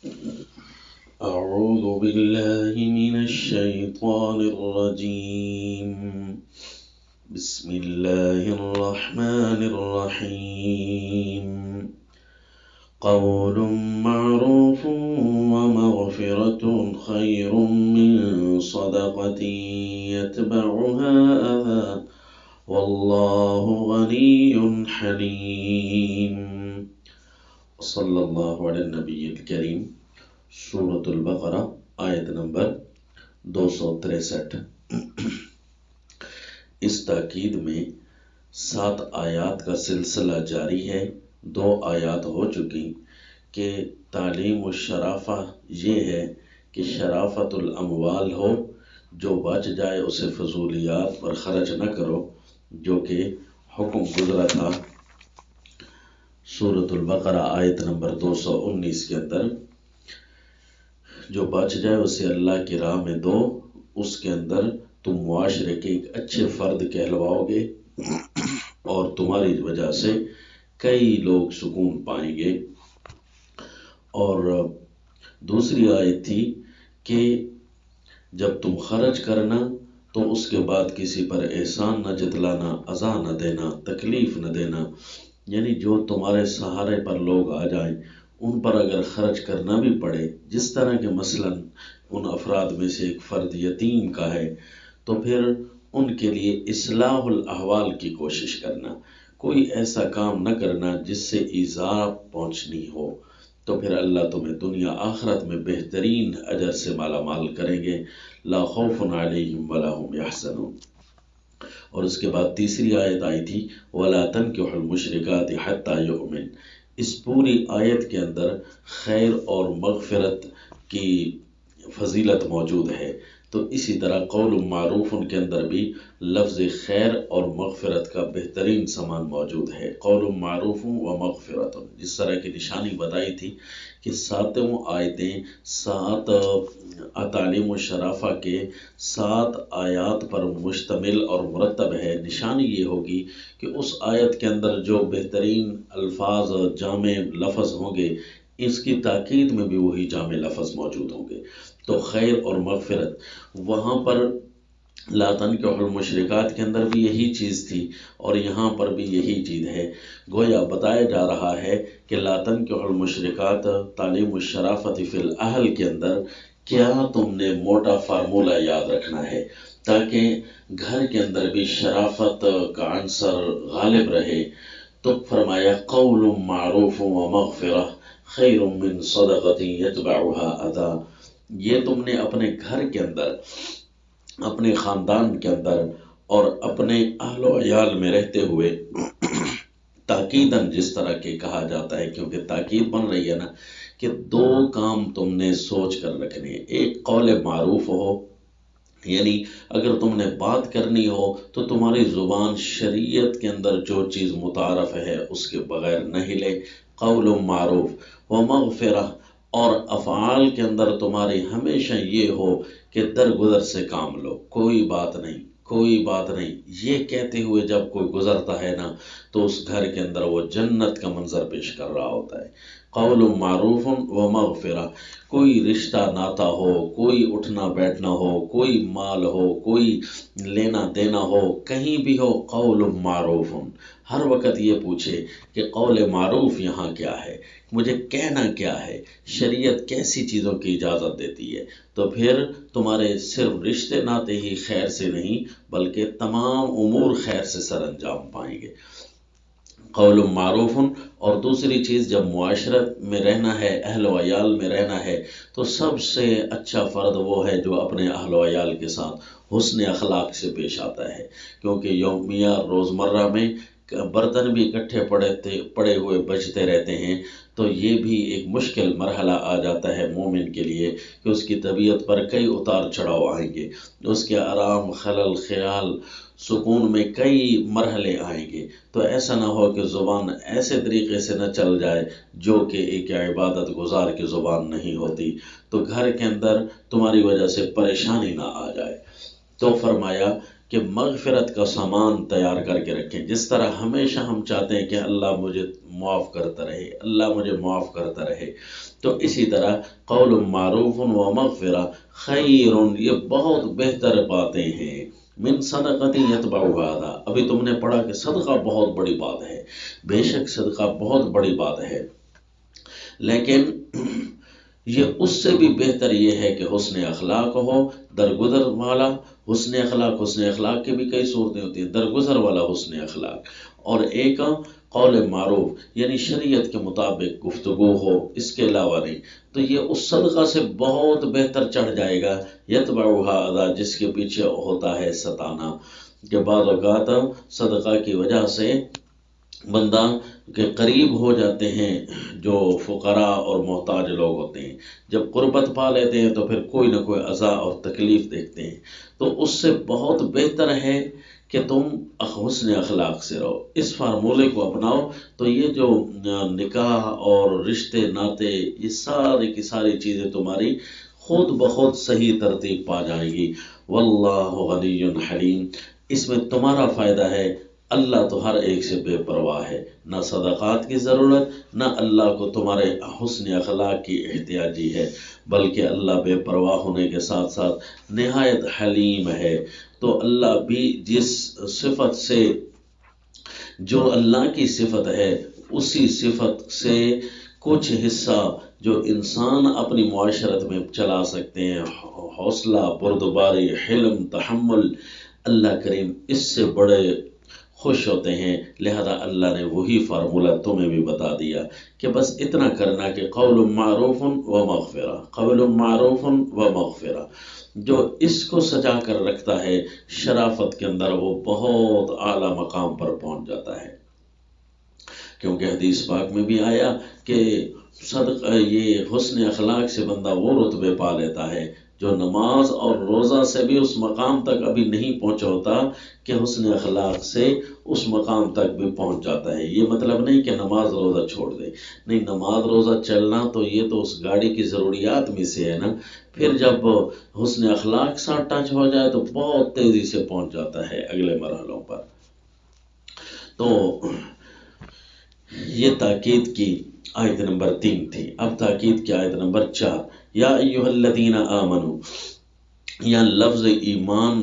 أعوذ بالله من الشيطان الرجيم. بسم الله الرحمن الرحيم. قول معروف ومغفرة خير من صدقة يتبعها أذى والله غني حليم. صلی اللہ علیہ النبی الکریم. سورۃ البقرہ آیت نمبر 263. اس تاکید میں 7 آیات کا سلسلہ جاری ہے. 2 آیات ہو چکی کہ تعلیم الشرافہ یہ ہے کہ شرافت الاموال ہو، جو بچ جائے اسے فضولیات پر خرچ نہ کرو، جو کہ حکم گزرا تھا سورۃ البقرہ آیت نمبر 219 کے اندر. جو بچ جائے اسے اللہ کی راہ میں دو، اس کے اندر تم معاشرے کے ایک اچھے فرد کہلواؤ گے اور تمہاری وجہ سے کئی لوگ سکون پائیں گے. اور دوسری آیت تھی کہ جب تم خرچ کرنا تو اس کے بعد کسی پر احسان نہ جتلانا، عزا نہ دینا، تکلیف نہ دینا. یعنی جو تمہارے سہارے پر لوگ آ جائیں ان پر اگر خرچ کرنا بھی پڑے، جس طرح کے مثلاً ان افراد میں سے ایک فرد یتیم کا ہے، تو پھر ان کے لیے اصلاح الاحوال کی کوشش کرنا. کوئی ایسا کام نہ کرنا جس سے ایذا پہنچنی ہو، تو پھر اللہ تمہیں دنیا آخرت میں بہترین اجر سے مالا مال کریں گے. لا خوف علیہم ولا هم یحزنون. اور اس کے بعد تیسری آیت آئی تھی وَلَا تَنْكِحُوا الْمُشْرِكَاتِ حَتَّى يُؤْمِنْ. اس پوری آیت کے اندر خیر اور مغفرت کی فضیلت موجود ہے. تو اسی طرح قول معروف ان کے اندر بھی لفظ خیر اور مغفرت کا بہترین سامان موجود ہے. قول معروف و مغفرت، جس طرح کی نشانی بتائی تھی کہ 7 آیتیں 7 تعلیم و شرافہ کے 7 آیات پر مشتمل اور مرتب ہے. نشانی یہ ہوگی کہ اس آیت کے اندر جو بہترین الفاظ جامع لفظ ہوں گے، اس کی تاکید میں بھی وہی جامع لفظ موجود ہوں گے. تو خیر اور مغفرت، وہاں پر لا تنکحوا المشرکات کے اندر بھی یہی چیز تھی اور یہاں پر بھی یہی چیز ہے. گویا بتایا جا رہا ہے کہ لا تنکحوا المشرکات تعلیم الشرافت فی الاہل کے اندر کیا تم نے موٹا فارمولہ یاد رکھنا ہے تاکہ گھر کے اندر بھی شرافت کا عنصر غالب رہے. تو فرمایا قول معروف و مغفرہ خیر من صدقۃ یتبعها اذی. یہ تم نے اپنے گھر کے اندر، اپنے خاندان کے اندر اور اپنے اہل و عیال میں رہتے ہوئے تاکیداً جس طرح کے کہا جاتا ہے، کیونکہ تاکید بن رہی ہے نا، کہ 2 کام تم نے سوچ کر رکھنے ہیں. ایک قول معروف ہو، یعنی اگر تم نے بات کرنی ہو تو تمہاری زبان شریعت کے اندر جو چیز متعارف ہے اس کے بغیر نہ ہلے. قول معروف و مغفرہ، اور افعال کے اندر تمہاری ہمیشہ یہ ہو کہ درگزر سے کام لو، کوئی بات نہیں، کوئی بات نہیں. یہ کہتے ہوئے جب کوئی گزرتا ہے نا تو اس گھر کے اندر وہ جنت کا منظر پیش کر رہا ہوتا ہے. قول معروف و مغفرہ، کوئی رشتہ ناتا ہو، کوئی اٹھنا بیٹھنا ہو، کوئی مال ہو، کوئی لینا دینا ہو، کہیں بھی ہو، قول معروف. ہر وقت یہ پوچھے کہ قول معروف یہاں کیا ہے، مجھے کہنا کیا ہے، شریعت کیسی چیزوں کی اجازت دیتی ہے. تو پھر تمہارے صرف رشتے ناتے ہی خیر سے نہیں بلکہ تمام امور خیر سے سر انجام پائیں گے. قول معروف. اور دوسری چیز، جب معاشرت میں رہنا ہے، اہل و عیال میں رہنا ہے، تو سب سے اچھا فرد وہ ہے جو اپنے اہل و عیال کے ساتھ حسن اخلاق سے پیش آتا ہے. کیونکہ یومیہ روزمرہ میں برتن بھی اکٹھے پڑے ہوئے بچتے رہتے ہیں، تو یہ بھی ایک مشکل مرحلہ آ جاتا ہے مومن کے لیے کہ اس کی طبیعت پر کئی اتار چڑھاؤ آئیں گے، اس کے آرام، خلل، خیال، سکون میں کئی مرحلے آئیں گے. تو ایسا نہ ہو کہ زبان ایسے طریقے سے نہ چل جائے جو کہ ایک عبادت گزار کی زبان نہیں ہوتی، تو گھر کے اندر تمہاری وجہ سے پریشانی نہ آ جائے. تو فرمایا کہ مغفرت کا سامان تیار کر کے رکھیں. جس طرح ہمیشہ ہم چاہتے ہیں کہ اللہ مجھے معاف کرتا رہے، اللہ مجھے معاف کرتا رہے، تو اسی طرح قول معروف و مغفرہ خیر، یہ بہت بہتر باتیں ہیں، من صدقۃ یتبعھا اذی. ابھی تم نے پڑھا کہ صدقہ بہت بڑی بات ہے، بے شک صدقہ بہت بڑی بات ہے، لیکن یہ اس سے بھی بہتر یہ ہے کہ حسن اخلاق ہو، درگزر والا حسن اخلاق. حسن اخلاق کی بھی کئی صورتیں ہوتی ہیں، درگزر والا حسن اخلاق، اور ایک قول معروف یعنی شریعت کے مطابق گفتگو ہو، اس کے علاوہ نہیں. تو یہ اس صدقہ سے بہت بہتر چڑھ جائے گا یتبعھا اذی، جس کے پیچھے ہوتا ہے ستانا. کہ بعض اوقات صدقہ کی وجہ سے بندہ کے قریب ہو جاتے ہیں جو فقراء اور محتاج لوگ ہوتے ہیں، جب قربت پا لیتے ہیں تو پھر کوئی نہ کوئی اذیٰ اور تکلیف دیکھتے ہیں. تو اس سے بہت بہتر ہے کہ تم حسن اخلاق سے رہو. اس فارمولے کو اپناؤ تو یہ جو نکاح اور رشتے ناطے، یہ ساری کی ساری چیزیں تمہاری خود بخود صحیح ترتیب پا جائیں گی. واللہ غنی حلیم. اس میں تمہارا فائدہ ہے، اللہ تو ہر ایک سے بے پرواہ ہے، نہ صدقات کی ضرورت، نہ اللہ کو تمہارے حسن اخلاق کی احتیاجی ہے، بلکہ اللہ بے پرواہ ہونے کے ساتھ ساتھ نہایت حلیم ہے. تو اللہ بھی جس صفت سے، جو اللہ کی صفت ہے، اسی صفت سے کچھ حصہ جو انسان اپنی معاشرت میں چلا سکتے ہیں، حوصلہ، بردباری، حلم، تحمل، اللہ کریم اس سے بڑے خوش ہوتے ہیں. لہذا اللہ نے وہی فارمولہ تمہیں بھی بتا دیا کہ بس اتنا کرنا کہ قول معروف و مغفرہ، قول معروف و مغفرہ. جو اس کو سجا کر رکھتا ہے شرافت کے اندر، وہ بہت اعلیٰ مقام پر پہنچ جاتا ہے. کیونکہ حدیث پاک میں بھی آیا کہ صدقہ، یہ حسن اخلاق سے بندہ وہ رتبے پا لیتا ہے جو نماز اور روزہ سے بھی اس مقام تک ابھی نہیں پہنچا ہوتا، کہ حسن اخلاق سے اس مقام تک بھی پہنچ جاتا ہے. یہ مطلب نہیں کہ نماز روزہ چھوڑ دے، نہیں، نماز روزہ چلنا تو یہ تو اس گاڑی کی ضروریات میں سے ہے نا. پھر جب حسن اخلاق ساتھ ٹچ ہو جائے تو بہت تیزی سے پہنچ جاتا ہے اگلے مرحلوں پر. تو یہ تاکید کی آیت نمبر 3 تھی. اب تاکید کی آیت نمبر 4، یا ایھا الذین آمنوا. یا لفظ ایمان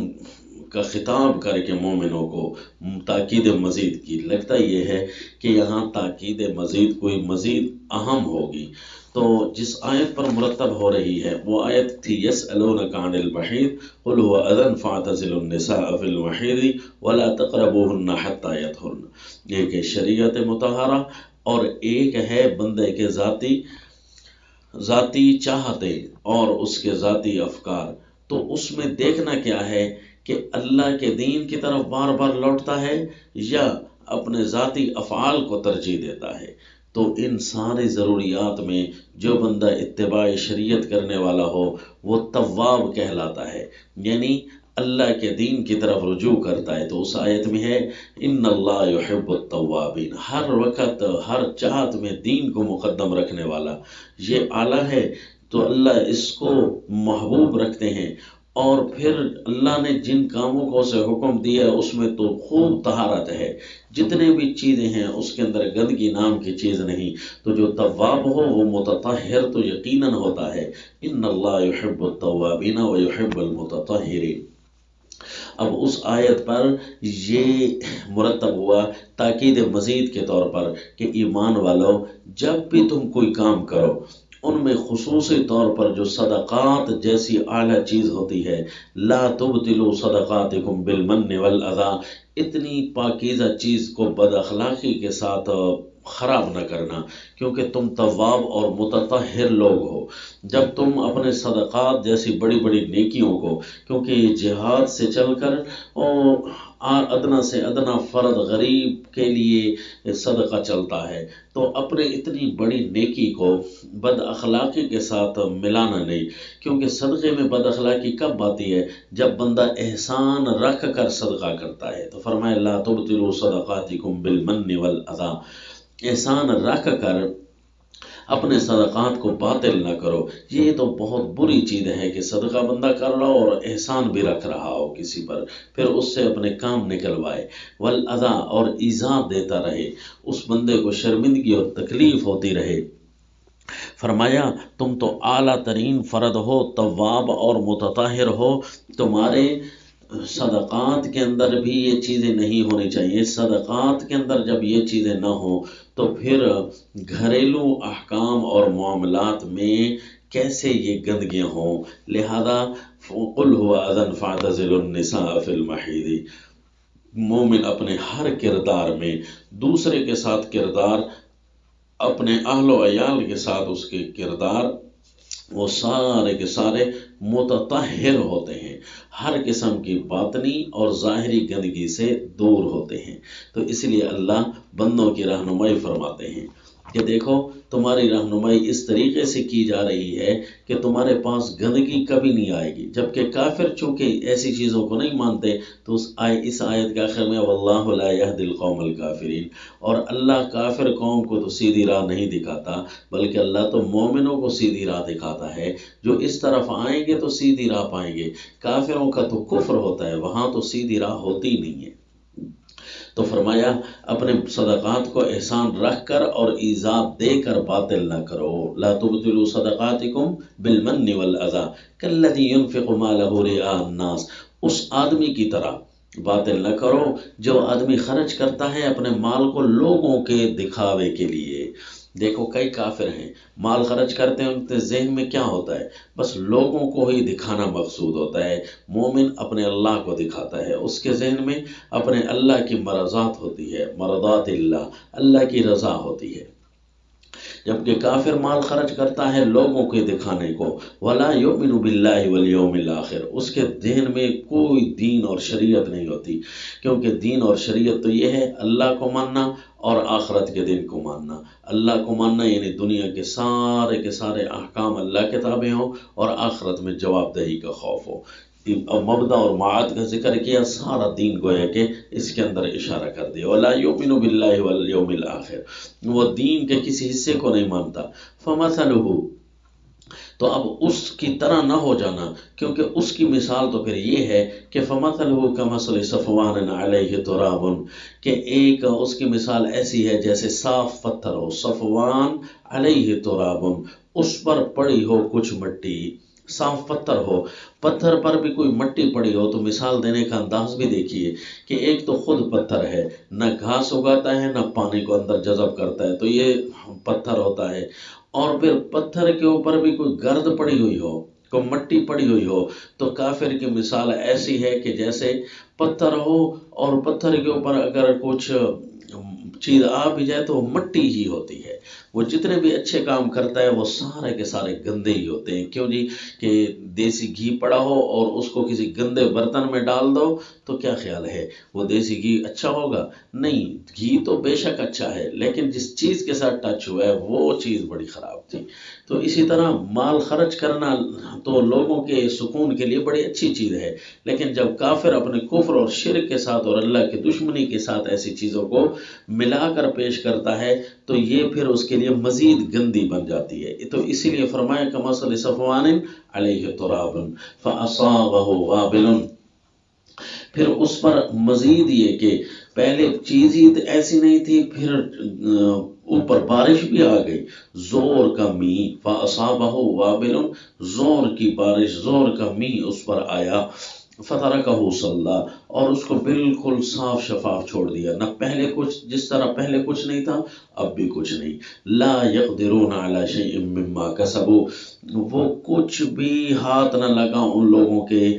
کا خطاب کر کے مومنوں کو تاکید مزید کی. لگتا یہ ہے کہ یہاں تاکید مزید کوئی مزید اہم ہوگی. تو جس آیت پر مرتب ہو رہی ہے وہ آیت تھی یسألونک عن المحیض قل هو اذی فاعتزلوا النساء فی المحیض ولا تقربوهن حتی یطہرن. ایک ہے شریعت مطہرہ اور ایک ہے بندے کے ذاتی چاہتے اور اس کے ذاتی افکار. تو اس میں دیکھنا کیا ہے کہ اللہ کے دین کی طرف بار بار لوٹتا ہے یا اپنے ذاتی افعال کو ترجیح دیتا ہے. تو ان ساری ضروریات میں جو بندہ اتباع شریعت کرنے والا ہو وہ تواب کہلاتا ہے، یعنی اللہ کے دین کی طرف رجوع کرتا ہے. تو اس آیت میں ہے ان اللہ یحب التوابین، ہر وقت ہر چاہت میں دین کو مقدم رکھنے والا یہ اعلیٰ ہے. تو اللہ اس کو محبوب رکھتے ہیں. اور پھر اللہ نے جن کاموں کو اسے حکم دیا ہے اس میں تو خوب طہارت ہے، جتنے بھی چیزیں ہیں اس کے اندر گندگی نام کی چیز نہیں. تو جو تواب ہو وہ متطہر تو یقیناً ہوتا ہے. ان اللہ یحب التوابین و یحب المتطہرین. اب اس آیت پر یہ مرتب ہوا تاکید مزید کے طور پر کہ ایمان والو جب بھی تم کوئی کام کرو ان میں خصوصی طور پر جو صدقات جیسی اعلیٰ چیز ہوتی ہے، لا تبطلوا صدقاتکم بالمن والاذی، اتنی پاکیزہ چیز کو بد اخلاقی کے ساتھ خراب نہ کرنا، کیونکہ تم تواب اور متطہر لوگ ہو. جب تم اپنے صدقات جیسی بڑی بڑی نیکیوں کو، کیونکہ یہ جہاد سے چل کر اور ادنا سے ادنا فرد غریب کے لیے صدقہ چلتا ہے، تو اپنے اتنی بڑی نیکی کو بد اخلاقی کے ساتھ ملانا نہیں. کیونکہ صدقے میں بد اخلاقی کب آتی ہے؟ جب بندہ احسان رکھ کر صدقہ کرتا ہے. تو فرمایا لا تبطلوا صدقاتکم بالمن والاذی، احسان رکھ کر اپنے صدقات کو باطل نہ کرو۔ یہ تو بہت بری چیز ہے کہ صدقہ بندہ کر رہا ہو اور احسان بھی رکھ رہا ہو کسی پر، پھر اس سے اپنے کام نکلوائے۔ والاذا، اور ایذا دیتا رہے، اس بندے کو شرمندگی اور تکلیف ہوتی رہے۔ فرمایا تم تو اعلیٰ ترین فرد ہو، تواب اور متطہر ہو، تمہارے صدقات کے اندر بھی یہ چیزیں نہیں ہونی چاہیے۔ صدقات کے اندر جب یہ چیزیں نہ ہوں تو پھر گھریلو احکام اور معاملات میں کیسے یہ گندگیاں ہوں۔ لہذا قل هو اذن فاعتزلوا النساء فی المحیض، مومن اپنے ہر کردار میں دوسرے کے ساتھ کردار، اپنے اہل و عیال کے ساتھ اس کے کردار، وہ سارے کے سارے متطہر ہوتے ہیں، ہر قسم کی باطنی اور ظاہری گندگی سے دور ہوتے ہیں۔ تو اس لیے اللہ بندوں کی رہنمائی فرماتے ہیں کہ دیکھو تمہاری رہنمائی اس طریقے سے کی جا رہی ہے کہ تمہارے پاس گندگی کبھی نہیں آئے گی، جبکہ کافر چونکہ ایسی چیزوں کو نہیں مانتے تو اس آیت کے آخر میں واللہ لا یہدی القوم الکافرین، اور اللہ کافر قوم کو تو سیدھی راہ نہیں دکھاتا، بلکہ اللہ تو مومنوں کو سیدھی راہ دکھاتا ہے۔ جو اس طرف آئیں گے تو سیدھی راہ پائیں گے، کافروں کا تو کفر ہوتا ہے، وہاں تو سیدھی راہ ہوتی نہیں ہے۔ تو فرمایا اپنے صدقات کو احسان رکھ کر اور ایذا دے کر باطل نہ کرو۔ لا تبطلوا صدقاتکم بالمن والاذی کالذی ينفق مالہ رئاء الناس، اس آدمی کی طرح باطل نہ کرو جو آدمی خرچ کرتا ہے اپنے مال کو لوگوں کے دکھاوے کے لیے۔ دیکھو کئی کافر ہیں، مال خرچ کرتے ہیں، ان کے ذہن میں کیا ہوتا ہے؟ بس لوگوں کو ہی دکھانا مقصود ہوتا ہے۔ مومن اپنے اللہ کو دکھاتا ہے، اس کے ذہن میں اپنے اللہ کی مرضات ہوتی ہے، مرضات اللہ کی رضا ہوتی ہے۔ جبکہ کافر مال خرچ کرتا ہے لوگوں کے دکھانے کو، ولا یؤمن باللہ والیوم الآخر، اس کے ذہن میں کوئی دین اور شریعت نہیں ہوتی، کیونکہ دین اور شریعت تو یہ ہے اللہ کو ماننا اور آخرت کے دن کو ماننا۔ اللہ کو ماننا یعنی دنیا کے سارے احکام اللہ کے تابع ہوں اور آخرت میں جواب دہی کا خوف ہو۔ مبدا اور معاد کا ذکر کیا، سارا دین گویا کہ اس کے اندر اشارہ کر دیا۔ ولا یؤمن باللہ والیوم الآخر، وہ دین کے کسی حصے کو نہیں مانتا۔ فمثلہ، تو اب اس کی طرح نہ ہو جانا، کیونکہ اس کی مثال تو پھر یہ ہے کہ فمثلہ کمثل صفوان علیہ تراب، کہ ایک اس کی مثال ایسی ہے جیسے صاف پتھر ہو، صفوان علیہ تراب، اس پر پڑی ہو کچھ مٹی۔ صاف پتھر ہو، پتھر پر بھی کوئی مٹی پڑی ہو، تو مثال دینے کا انداز بھی دیکھیے کہ ایک تو خود پتھر ہے، نہ گھاس اگاتا ہے نہ پانی کو اندر جذب کرتا ہے، تو یہ پتھر ہوتا ہے۔ اور پھر پتھر کے اوپر بھی کوئی گرد پڑی ہوئی ہو، کوئی مٹی پڑی ہوئی ہو، تو کافر کی مثال ایسی ہے کہ جیسے پتھر ہو اور پتھر کے اوپر اگر کچھ چیز آ بھی جائے تو وہ مٹی ہی ہوتی ہے۔ وہ جتنے بھی اچھے کام کرتا ہے وہ سارے کے سارے گندے ہی ہوتے ہیں۔ کیوں جی؟ کہ دیسی گھی پڑا ہو اور اس کو کسی گندے برتن میں ڈال دو تو کیا خیال ہے وہ دیسی گھی اچھا ہوگا؟ نہیں، گھی تو بے شک اچھا ہے، لیکن جس چیز کے ساتھ ٹچ ہوا ہے وہ چیز بڑی خراب تھی۔ تو اسی طرح مال خرچ کرنا تو لوگوں کے سکون کے لیے بڑی اچھی چیز ہے، لیکن جب کافر اپنے کفر اور شرک کے ساتھ اور اللہ کی دشمنی کے ساتھ ایسی چیزوں کو ملا کر پیش کرتا ہے تو یہ پھر اس کے لیے مزید گندی بن جاتی ہے۔ تو اسی لیے فرمایا کمثل صفوان علیہ تراب فاصابہ وابل، پھر اس پر مزید یہ کہ پہلے چیز ہی ایسی نہیں تھی، پھر اوپر بارش بھی آ گئی، زور کا میہ، فاصابہ وابل، زور کی بارش، زور کا میہ اس پر آیا، فترکہ صلدا، اور اس کو بالکل صاف شفاف چھوڑ دیا، نہ پہلے کچھ، جس طرح پہلے کچھ نہیں تھا اب بھی کچھ نہیں۔ لا یقدرون علی شیء مما کسبوا، وہ کچھ بھی ہاتھ نہ لگا ان لوگوں کے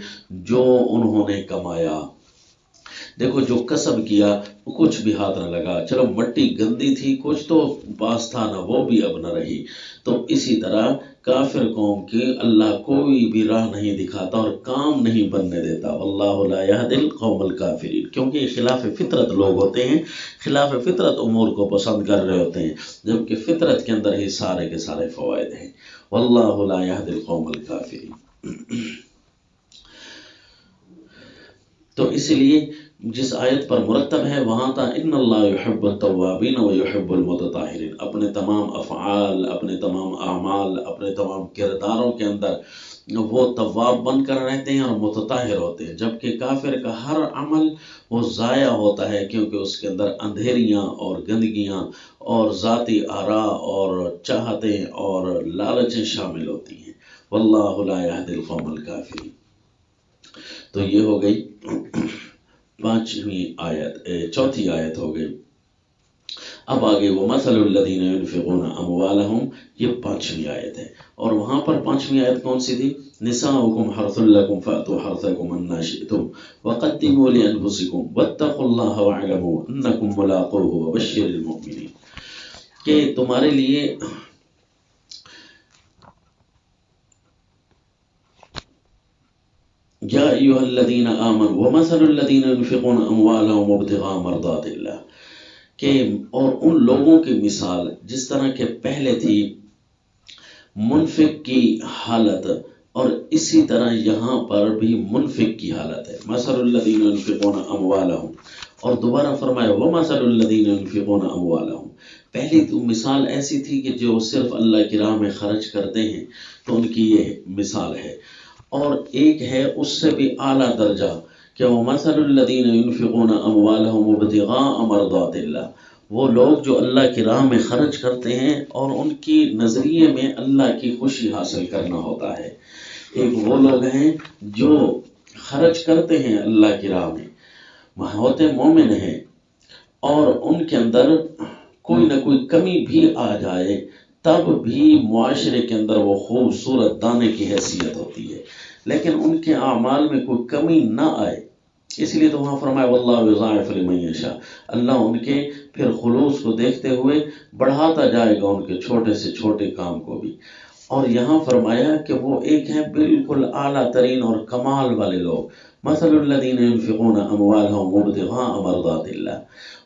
جو انہوں نے کمایا۔ دیکھو جو کسب کیا کچھ بھی ہاتھ نہ لگا، چلو مٹی گندی تھی کچھ تو پاس تھا، نہ وہ بھی اب نہ رہی۔ تو اسی طرح کافر قوم کی اللہ کوئی بھی راہ نہیں دکھاتا اور کام نہیں بننے دیتا۔ واللہ لا یہدی القوم الکافرین، کیونکہ یہ خلاف فطرت لوگ ہوتے ہیں، خلاف فطرت امور کو پسند کر رہے ہوتے ہیں، جبکہ فطرت کے اندر ہی سارے کے سارے فوائد ہیں۔ واللہ لا یہدی القوم الکافرین۔ تو اس لیے جس آیت پر مرتب ہے وہاں تھا ان اللہ یحب التوابین و یحب المتطہرین، اپنے تمام افعال، اپنے تمام اعمال، اپنے تمام کرداروں کے اندر وہ تواب بن کر رہتے ہیں اور متطہر ہوتے ہیں، جبکہ کافر کا ہر عمل وہ ضائع ہوتا ہے کیونکہ اس کے اندر اندھیریاں اور گندگیاں اور ذاتی آراء اور چاہتیں اور لالچیں شامل ہوتی ہیں۔ واللہ لا یہدی القوم الکافرین۔ تو یہ ہو گئی پانچویں آیت، چوتھی آیت ہو گئی۔ اب آگے وہ مثل الذین ينفقون اموالہم، یہ پانچویں آیت ہے، اور وہاں پر پانچویں آیت کون سی تھی؟ نساؤکم حرث لکم فأتوا حرثکم انا شئتم وقدموا لانفسکم واتقوا اللہ واعلموا انکم ملاقوہ وبشر المؤمنین، کہ تمہارے لیے یا ایھا الذین آمنوا ومثل الذین ينفقون اموالہم ابتغاء مرضات اللہ، کہ اور ان لوگوں کی مثال جس طرح کے پہلے تھی منفق کی حالت، اور اسی طرح یہاں پر بھی منفق کی حالت ہے۔ مثل الذین ينفقون اموالہم، اور دوبارہ فرمایا ومثل الذین ينفقون اموالہم، پہلی تو مثال ایسی تھی کہ جو صرف اللہ کی راہ میں خرچ کرتے ہیں تو ان کی یہ مثال ہے، اور ایک ہے اس سے بھی اعلیٰ درجہ کہ ومثل الذین ينفقون اموالہم ابتغاء مرضات اللہ، وہ لوگ جو اللہ کی راہ میں خرچ کرتے ہیں اور ان کی نظریے میں اللہ کی خوشی حاصل کرنا ہوتا ہے۔ ایک وہ لوگ ہیں جو خرچ کرتے ہیں اللہ کی راہ میں، ہوتے مومن ہیں، اور ان کے اندر کوئی نہ کوئی کمی بھی آ جائے تب بھی معاشرے کے اندر وہ خوبصورت دانے کی حیثیت ہوتی ہے، لیکن ان کے اعمال میں کوئی کمی نہ آئے، اس لیے تو وہاں فرمایا واللہ یضاعف لمن یشاء، اللہ ان کے پھر خلوص کو دیکھتے ہوئے بڑھاتا جائے گا ان کے چھوٹے سے چھوٹے کام کو بھی۔ اور یہاں فرمایا کہ وہ ایک ہیں بالکل اعلیٰ ترین اور کمال والے لوگ، مثل الذین ينفقون اموالہم ابتغاء مرضات اللہ،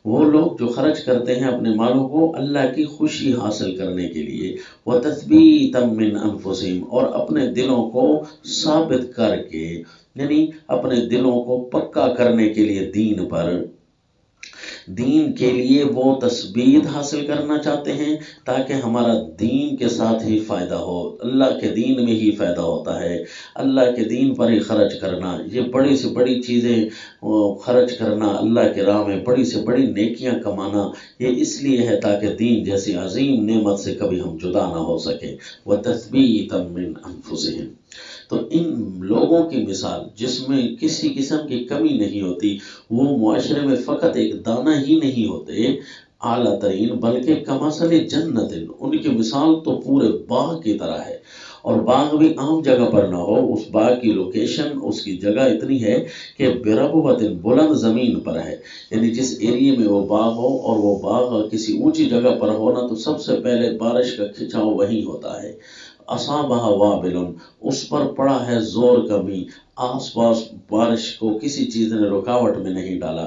وہ لوگ جو خرچ کرتے ہیں اپنے مالوں کو اللہ کی خوشی حاصل کرنے کے لیے، وتثبیتا من انفسہم، اور اپنے دلوں کو ثابت کر کے، یعنی اپنے دلوں کو پکا کرنے کے لیے دین پر، دین کے لیے وہ تثبیت حاصل کرنا چاہتے ہیں تاکہ ہمارا دین کے ساتھ ہی فائدہ ہو، اللہ کے دین میں ہی فائدہ ہوتا ہے، اللہ کے دین پر ہی خرچ کرنا، یہ بڑی سے بڑی چیزیں خرچ کرنا، اللہ کے راہ میں بڑی سے بڑی نیکیاں کمانا، یہ اس لیے ہے تاکہ دین جیسی عظیم نعمت سے کبھی ہم جدا نہ ہو سکیں۔ وَتَثْبِيتًا مِّنْ أَنفُسِهِمْ، تو ان لوگوں کی مثال جس میں کسی قسم کی کمی نہیں ہوتی، وہ معاشرے میں فقط ایک دانہ ہی نہیں ہوتے اعلیٰ ترین، بلکہ کمثل جنت، ان کی مثال تو پورے باغ کی طرح ہے، اور باغ بھی عام جگہ پر نہ ہو، اس باغ کی لوکیشن، اس کی جگہ اتنی ہے کہ بربوۃ، بلند زمین پر ہے، یعنی جس ایریے میں وہ باغ ہو اور وہ باغ کسی اونچی جگہ پر ہونا تو سب سے پہلے بارش کا کھچاؤ وہیں ہوتا ہے، اصابہ وابل، اس پر پڑا ہے زور کبھی، آس پاس بارش کو کسی چیز نے رکاوٹ میں نہیں ڈالا،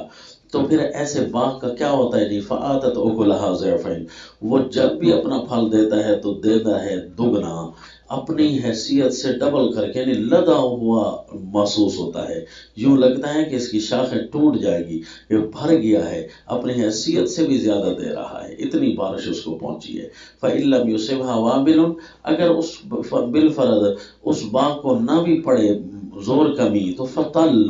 تو پھر ایسے باغ کا کیا ہوتا ہے جی؟ فآتت اکلھا ضعفین، وہ جب بھی اپنا پھل دیتا ہے تو دیتا ہے دگنا، اپنی حیثیت سے ڈبل کر کے، یعنی لدا ہوا محسوس ہوتا ہے، یوں لگتا ہے کہ اس کی شاخیں ٹوٹ جائے گی، یہ بھر گیا ہے، اپنی حیثیت سے بھی زیادہ دے رہا ہے، اتنی بارش اس کو پہنچی ہے۔ فإن لم يصبها وابل، اگر اس بالفرض اس باغ کو نہ بھی پڑے زور کمی، تو فطل،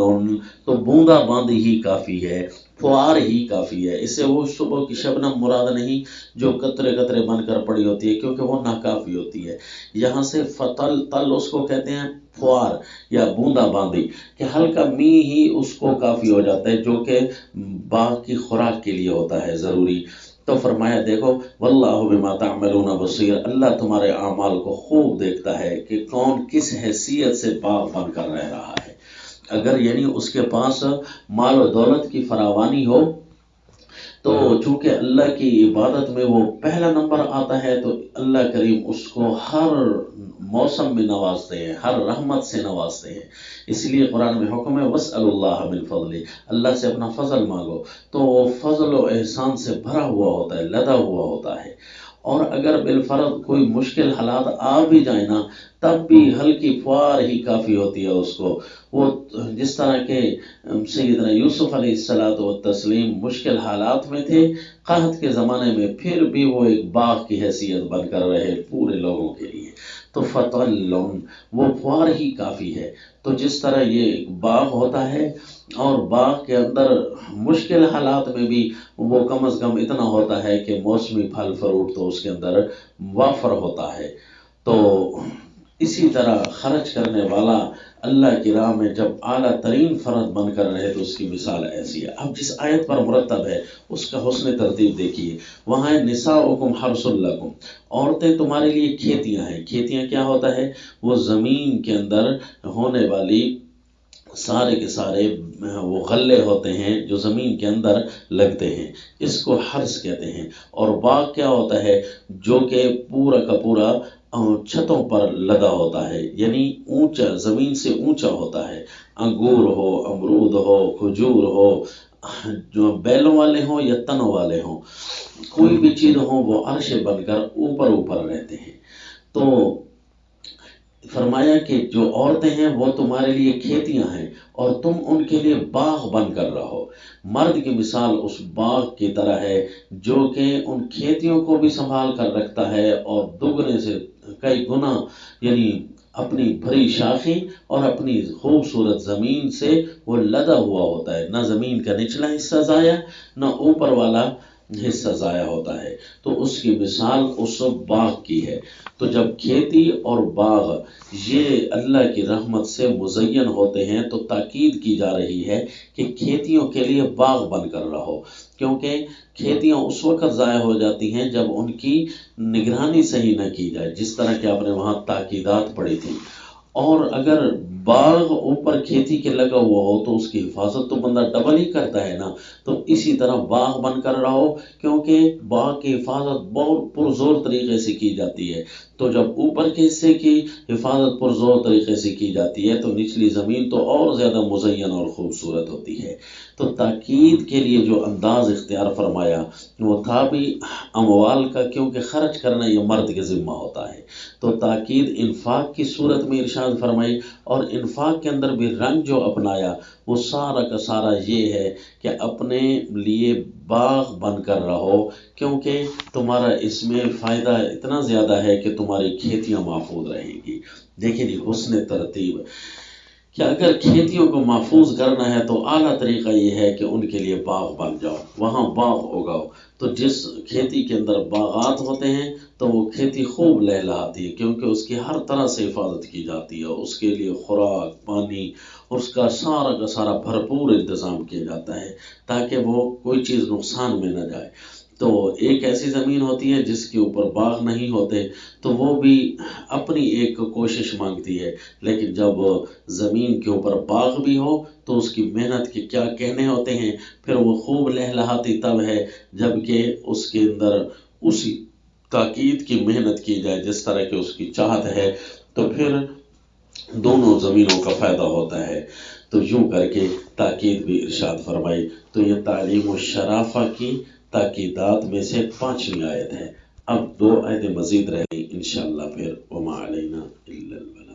تو بوندا باندی ہی کافی ہے، فوار ہی کافی ہے، اس سے وہ صبح کی شبنم مراد نہیں جو قطرے قطرے بن کر پڑی ہوتی ہے، کیونکہ وہ ناکافی ہوتی ہے، یہاں سے فطل، تل اس کو کہتے ہیں فوار یا بوندا باندی، کہ ہلکا می ہی اس کو کافی ہو جاتا ہے، جو کہ باغ کی خوراک کے لیے ہوتا ہے ضروری۔ تو فرمایا دیکھو واللہ بما تعملون بصیر، اللہ تمہارے اعمال کو خوب دیکھتا ہے کہ کون کس حیثیت سے باغ بن کر رہ رہا ہے، اگر یعنی اس کے پاس مال و دولت کی فراوانی ہو تو چونکہ اللہ کی عبادت میں وہ پہلا نمبر آتا ہے، تو اللہ کریم اس کو ہر موسم میں نوازتے ہیں، ہر رحمت سے نوازتے ہیں، اس لیے قرآن میں حکم ہے وَاسْأَلُوا اللَّهَ مِنْ فَضْلِهِ، اللہ سے اپنا فضل مانگو، تو وہ فضل و احسان سے بھرا ہوا ہوتا ہے، لدا ہوا ہوتا ہے، اور اگر بالفرض کوئی مشکل حالات آ بھی جائے نا تب بھی ہلکی فوار ہی کافی ہوتی ہے اس کو. وہ جس طرح کے سیدنا یوسف علیہ الصلوۃ والتسلیم مشکل حالات میں تھے قحط کے زمانے میں، پھر بھی وہ ایک باغ کی حیثیت بن کر رہے پورے لوگوں کے لیے. تو فطلن وہ فوار ہی کافی ہے. تو جس طرح یہ ایک باغ ہوتا ہے اور باغ کے اندر مشکل حالات میں بھی وہ کم از کم اتنا ہوتا ہے کہ موسمی پھل فروٹ تو اس کے اندر وافر ہوتا ہے. تو اسی طرح خرچ کرنے والا اللہ کی راہ میں جب اعلیٰ ترین فرد بن کر رہے تو اس کی مثال ایسی ہے. اب جس آیت پر مرتب ہے اس کا حسن ترتیب دیکھیے. وہاں ہے نساؤکم حرث لکم، عورتیں تمہارے لیے کھیتیاں ہیں. کھیتیاں کیا ہوتا ہے؟ وہ زمین کے اندر ہونے والی سارے کے سارے وہ غلے ہوتے ہیں جو زمین کے اندر لگتے ہیں، اس کو حرث کہتے ہیں. اور باغ کیا ہوتا ہے؟ جو کہ پورا کا پورا چھتوں پر لگا ہوتا ہے، یعنی اونچا، زمین سے اونچا ہوتا ہے. انگور ہو، امرود ہو، کھجور ہو، جو بیلوں والے ہوں یا تنوں والے ہوں، کوئی بھی چیز ہو وہ عرش بن کر اوپر اوپر رہتے ہیں. تو فرمایا کہ جو عورتیں ہیں وہ تمہارے لیے کھیتیاں ہیں اور تم ان کے لیے باغ بن کر رہو. مرد کی مثال اس باغ کی طرح ہے جو کہ ان کھیتیوں کو بھی سنبھال کر رکھتا ہے اور دگنے سے کئی گنا، یعنی اپنی بھری شاخیں اور اپنی خوبصورت زمین سے وہ لدا ہوا ہوتا ہے. نہ زمین کا نچلا حصہ ضائع، نہ اوپر والا حصہ ضائع ہوتا ہے. تو اس کی مثال اس باغ کی ہے. تو جب کھیتی اور باغ یہ اللہ کی رحمت سے مزین ہوتے ہیں تو تاکید کی جا رہی ہے کہ کھیتیوں کے لیے باغ بن کر رہو، کیونکہ کھیتیاں اس وقت ضائع ہو جاتی ہیں جب ان کی نگرانی صحیح نہ کی جائے، جس طرح کہ آپ نے وہاں تاکیدات پڑھی تھی. اور اگر باغ اوپر کھیتی کے لگا ہوا ہو تو اس کی حفاظت تو بندہ ڈبل ہی کرتا ہے نا. تو اسی طرح باغ بن کر رہو، کیونکہ باغ کی حفاظت بہت پرزور طریقے سے کی جاتی ہے. تو جب اوپر کے حصے کی حفاظت پرزور طریقے سے کی جاتی ہے تو نچلی زمین تو اور زیادہ مزین اور خوبصورت ہوتی ہے. تو تاکید کے لیے جو انداز اختیار فرمایا وہ تھا بھی اموال کا، کیونکہ خرچ کرنا یہ مرد کے ذمہ ہوتا ہے. تو تاکید انفاق کی صورت میں ارشاد فرمائی، اور انفاق کے اندر بھی رنگ جو اپنایا وہ سارا کا سارا یہ ہے کہ اپنے لیے باغ بن کر رہو، کیونکہ تمہارا اس میں فائدہ اتنا زیادہ ہے کہ تمہاری کھیتیاں محفوظ رہیں گی. دیکھیں جی حسن ترتیب کہ اگر کھیتیوں کو محفوظ کرنا ہے تو اعلیٰ طریقہ یہ ہے کہ ان کے لیے باغ بن جاؤ، وہاں باغ اگاؤ. تو جس کھیتی کے اندر باغات ہوتے ہیں تو وہ کھیتی خوب لہلہاتی ہے، کیونکہ اس کی ہر طرح سے حفاظت کی جاتی ہے، اس کے لیے خوراک، پانی، اس کا سارا بھرپور انتظام کیا جاتا ہے تاکہ وہ کوئی چیز نقصان میں نہ جائے. تو ایک ایسی زمین ہوتی ہے جس کے اوپر باغ نہیں ہوتے تو وہ بھی اپنی ایک کوشش مانگتی ہے، لیکن جب زمین کے اوپر باغ بھی ہو تو اس کی محنت کے کیا کہنے ہوتے ہیں. پھر وہ خوب لہلہاتی تب ہے جب کہ اس کے اندر اسی تاکید کی محنت کی جائے جس طرح کہ اس کی چاہت ہے، تو پھر دونوں زمینوں کا فائدہ ہوتا ہے. تو یوں کر کے تاکید بھی ارشاد فرمائی. تو یہ تعلیم الشرافہ کی تاکیدات میں سے 5ویں آیت ہے. اب 2 آیتیں مزید رہ گئی انشاءاللہ، پھر وما علینا الا البلاغ.